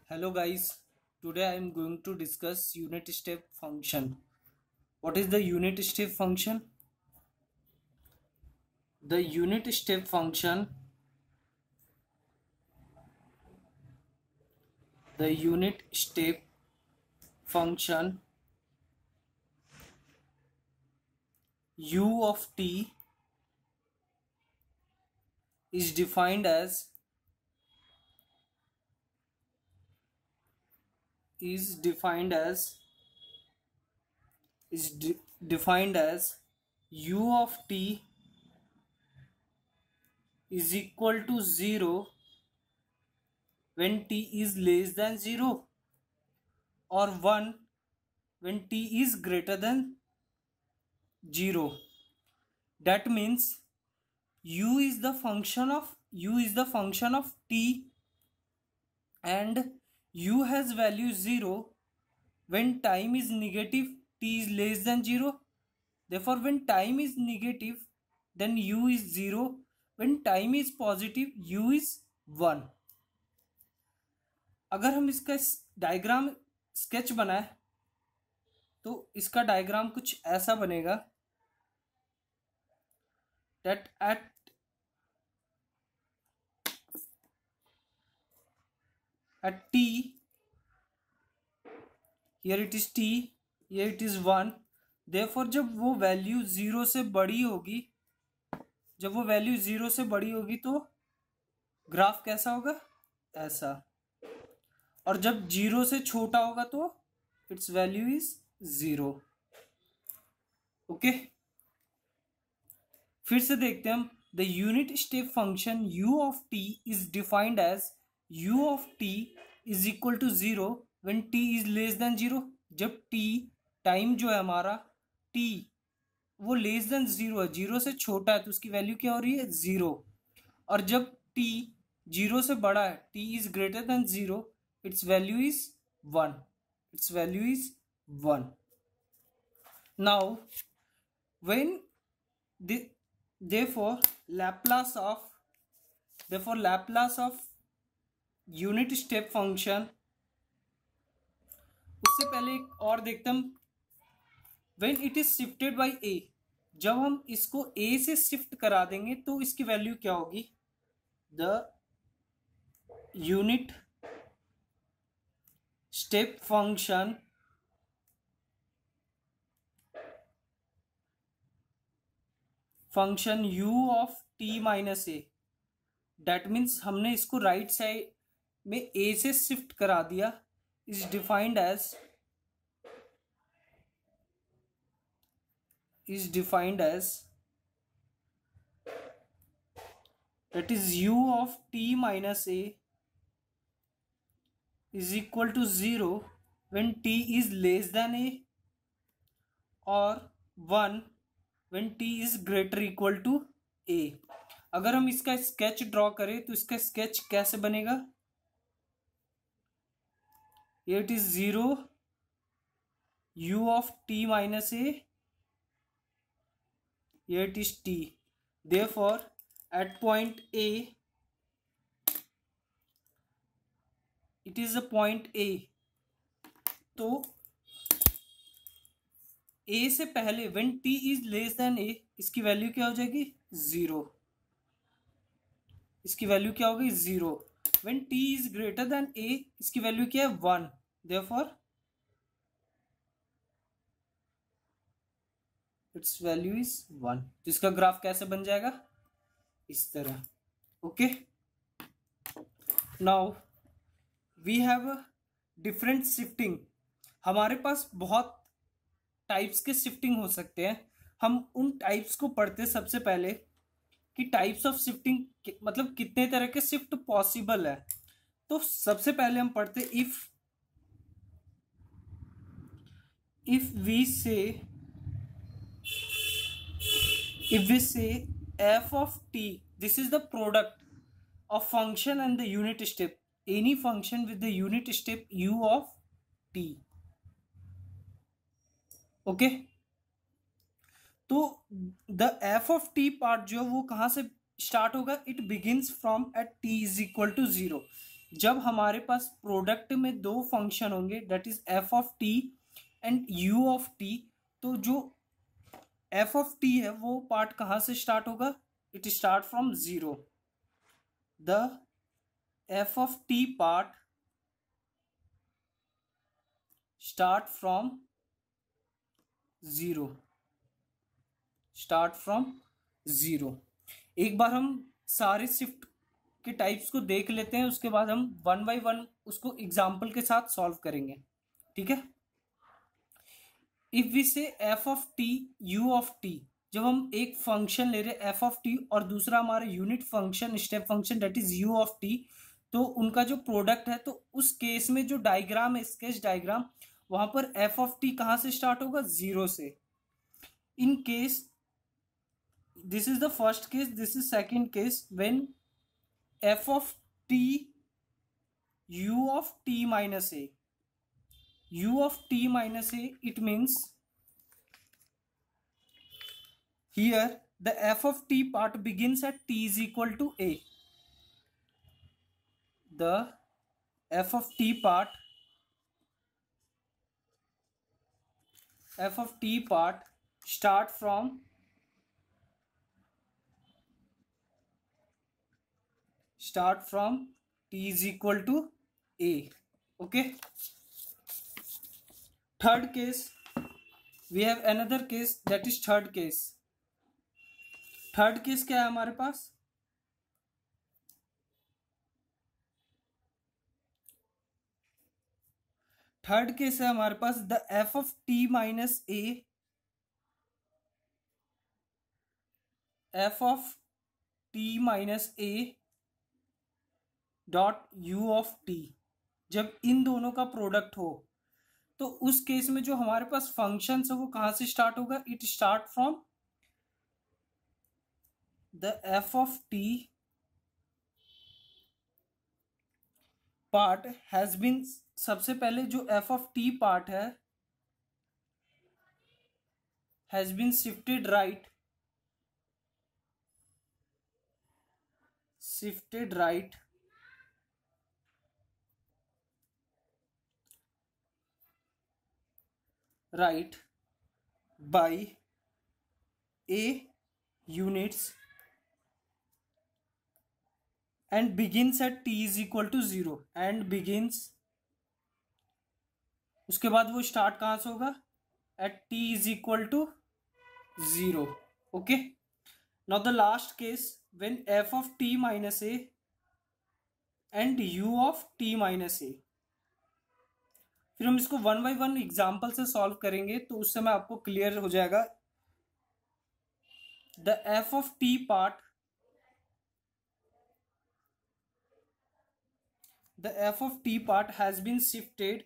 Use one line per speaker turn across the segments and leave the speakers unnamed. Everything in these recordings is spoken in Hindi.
Hello guys, today I am going to discuss unit step function. What is the unit step function? The unit step function, the unit step function u of t is defined as is defined as is de- defined as u of t is equal to 0 when t is less than 0 or 1 when t is greater than 0. That means u is the function of t and u has value 0 when time is negative, t is less than 0. Therefore when time is negative, then u is 0. When time is positive, u is 1. अगर हम इसका डायग्राम स्केच बनाए तो इसका डायग्राम कुछ ऐसा बनेगा that at t, here it is t, here it is 1. Therefore जब वो वैल्यू 0 से बड़ी होगी, जब वो वैल्यू 0 से बड़ी होगी तो ग्राफ कैसा होगा, ऐसा. और जब 0 से छोटा होगा तो इट्स वैल्यू इज 0. ओके, फिर से देखते हैं हम. The unit step function u of t is defined as u of t is equal to 0 when t is less than 0. जब t टाइम जो है हमारा t वो लेस देन 0 है, 0 से छोटा है, तो उसकी वैल्यू क्या हो रही है, 0. और जब t 0 से बड़ा है, t is greater than 0, its value is 1. Its value is 1. Now when therefore Laplace of unit step function, उससे पहले एक और देखते हम. when it is shifted by a, जब हम इसको a से शिफ्ट करा देंगे तो इसकी वैल्यू क्या होगी, the unit step function u of t minus a. That means हमने इसको राइट साइड में a से शिफ्ट करा दिया. is defined as that is u of t minus a is equal to 0 when t is less than a or 1 when t is greater equal to a. अगर हम इसका स्केच ड्रॉ करें तो इसका स्केच कैसे बनेगा, it is 0 u of t minus a, here it is t. Therefore at point a, it is a point a, तो a से पहले when t is less than a, इसकी वैल्यू क्या हो जाएगी, 0. इसकी वैल्यू क्या होगी, 0. when t is greater than a, इसकी वैल्यू क्या है, 1. therefore its value is 1. तो इसका ग्राफ कैसे बन जाएगा, इस तरह. Okay, now we have different shifting. हमारे पास बहुत टाइप्स के शिफ्टिंग हो सकते हैं. हम उन टाइप्स को पढ़ते हैं सबसे पहले कि टाइप्स ऑफ शिफ्टिंग मतलब कितने तरह के शिफ्ट पॉसिबल है. तो सबसे पहले हम पढ़ते if we say f of t, this is the product of function and the unit step, any function with the unit step u of t. Okay, तो the F of T part जो वो कहां से स्टार्ट होगा, it begins from at T is equal to 0. जब हमारे पास प्रोडक्ट में दो फंक्शन होंगे that is F of T and U of T, तो जो एफ ऑफ टी है वो पार्ट कहाँ से स्टार्ट होगा? It start from zero. The F of T part start from zero. Start from zero. एक बार हम सारे शिफ्ट के टाइप्स को देख लेते हैं, उसके बाद हम वन बाय वन उसको एग्जाम्पल के साथ सॉल्व करेंगे. ठीक है. इफ वी से F of T U of T, जब हम एक फंक्शन ले रहे हैं एफ ऑफ टी और दूसरा हमारा unit function step function that is you of T, तो उनका जो प्रोडक्ट है, तो उस केस में जो डायग्राम है स्केच डायग्राम, वहां पर एफ ऑफ टी कहां से स्टार्ट होगा? जीरो से. In case this is the first case, this is second case. When f of t u of t minus a, u of t minus a, it means here the f of t part begins at t is equal to a. The f of t part start from t is equal to a. Okay. Third case, we have another case, that is third case. Third case क्या है हमारे पास? थर्ड केस है हमारे पास the F of T minus A, F of T minus A dot U of T. जब इन दोनों का प्रोडक्ट हो, तो उस केस में जो हमारे पास फंक्शन है वो कहां से स्टार्ट होगा? It start from the F of T part has been, सबसे पहले जो एफ ऑफ टी पार्ट है has been shifted right, by a units and begins at t is equal to 0. and begins, उसके बाद वो स्टार्ट कहां से होगा? at t is equal to 0. okay. now the last case, when f of t minus a and u of t minus a, फिर हम इसको वन बाय वन एग्जाम्पल से सॉल्व करेंगे, तो उस समय आपको क्लियर हो जाएगा. The F of T part, the f of t part has been shifted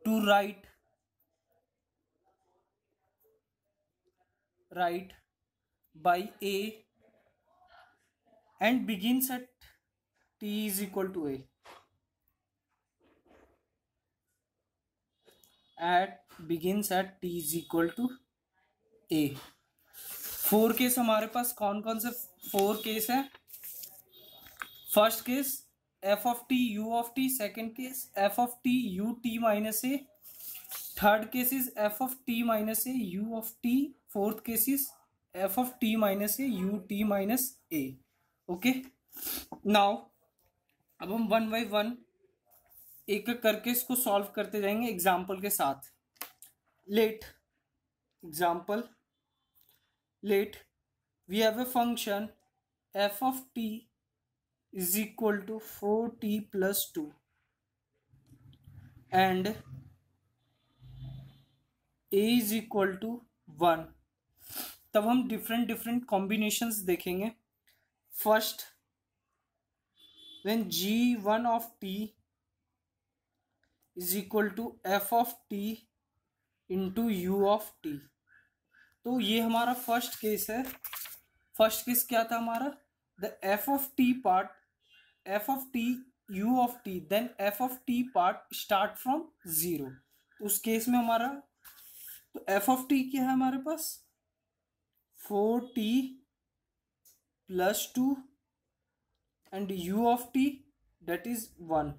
to right by a and begins at t is equal to a. begins at t is equal to a. Four case हमारे पास कौन कौन से फोर केस है? First case F of T U of T, second case F of T U T minus A, third case is F of T minus A you of T, fourth case is F of T minus A U T minus A. Okay. Now अब हम वन बाय वन एक एक करके इसको सॉल्व करते जाएंगे एग्जाम्पल के साथ. Let we have a function f of t is equal to 4t plus 2 and a is equal to 1. तब हम डिफरेंट कॉम्बिनेशंस देखेंगे. First, when g1 of t is equal to f of t into u of t. तो ये हमारा फर्स्ट केस है. फर्स्ट केस क्या था हमारा? The f of t part, f of t u of t, then f of t part start from 0. उस केस में हमारा तो एफ ऑफ टी क्या है हमारे पास 4t + 2 and u of T that is 1।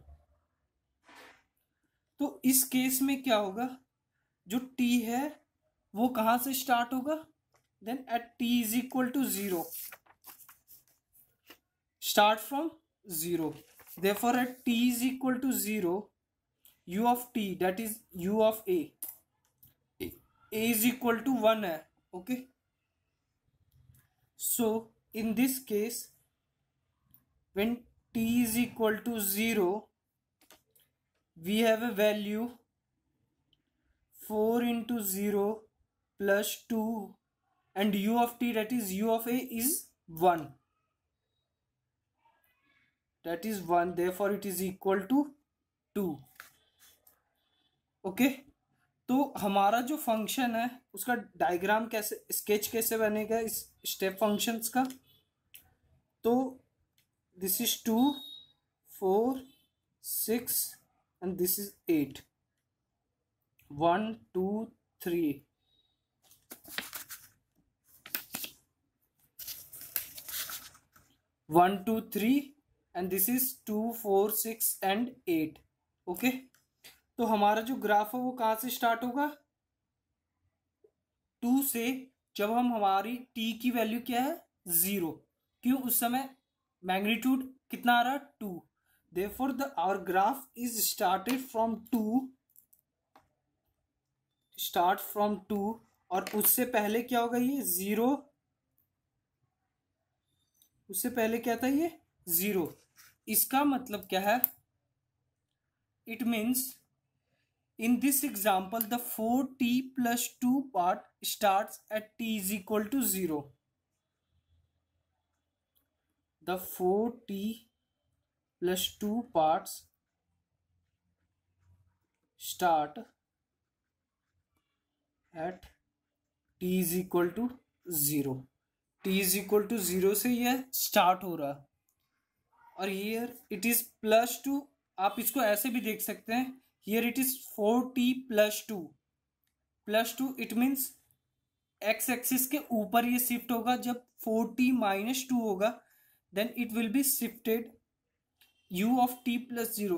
तो इस केस में क्या होगा, जो t है वो कहां से स्टार्ट होगा, then at t is equal to 0 start from 0, therefore at t is equal to 0 u of t that is u of a is equal to 1 है, okay। So in this case when t is equal to 0 we have a value 4 into 0 plus 2 and u of t that is u of a is 1, that is 1, therefore it is equal to 2, okay. तो हमारा जो फंक्शन है उसका डायग्राम कैसे, स्केच कैसे बनेगा इस स्टेप फंक्शंस का, तो this is 2 4 6 and this is 8 1 2 3 1 2 3 and this is 2 4 6 and 8, okay. तो हमारा जो ग्राफ है वो कहां से स्टार्ट होगा 2 से, जब हम हमारी t की वैल्यू क्या है 0, क्यों उस समय मैग्नीट्यूड कितना आ रहा 2, therefore the our graph is started from 2 और उससे पहले क्या होगा ये 0, उससे पहले क्या था ये 0। इसका मतलब क्या है, it means in this example the 4t plus 2 part starts at t is equal to 0, the 4t plus 2 parts start at t is equal to 0, t is equal to 0 से यह स्टार्ट हो रहा, और here it is plus 2, आप इसको ऐसे भी देख सकते हैं, here it is 4t plus 2 it means x axis के ऊपर ये शिफ्ट होगा, जब 4t - 2 होगा then it will be shifted u of t plus 0,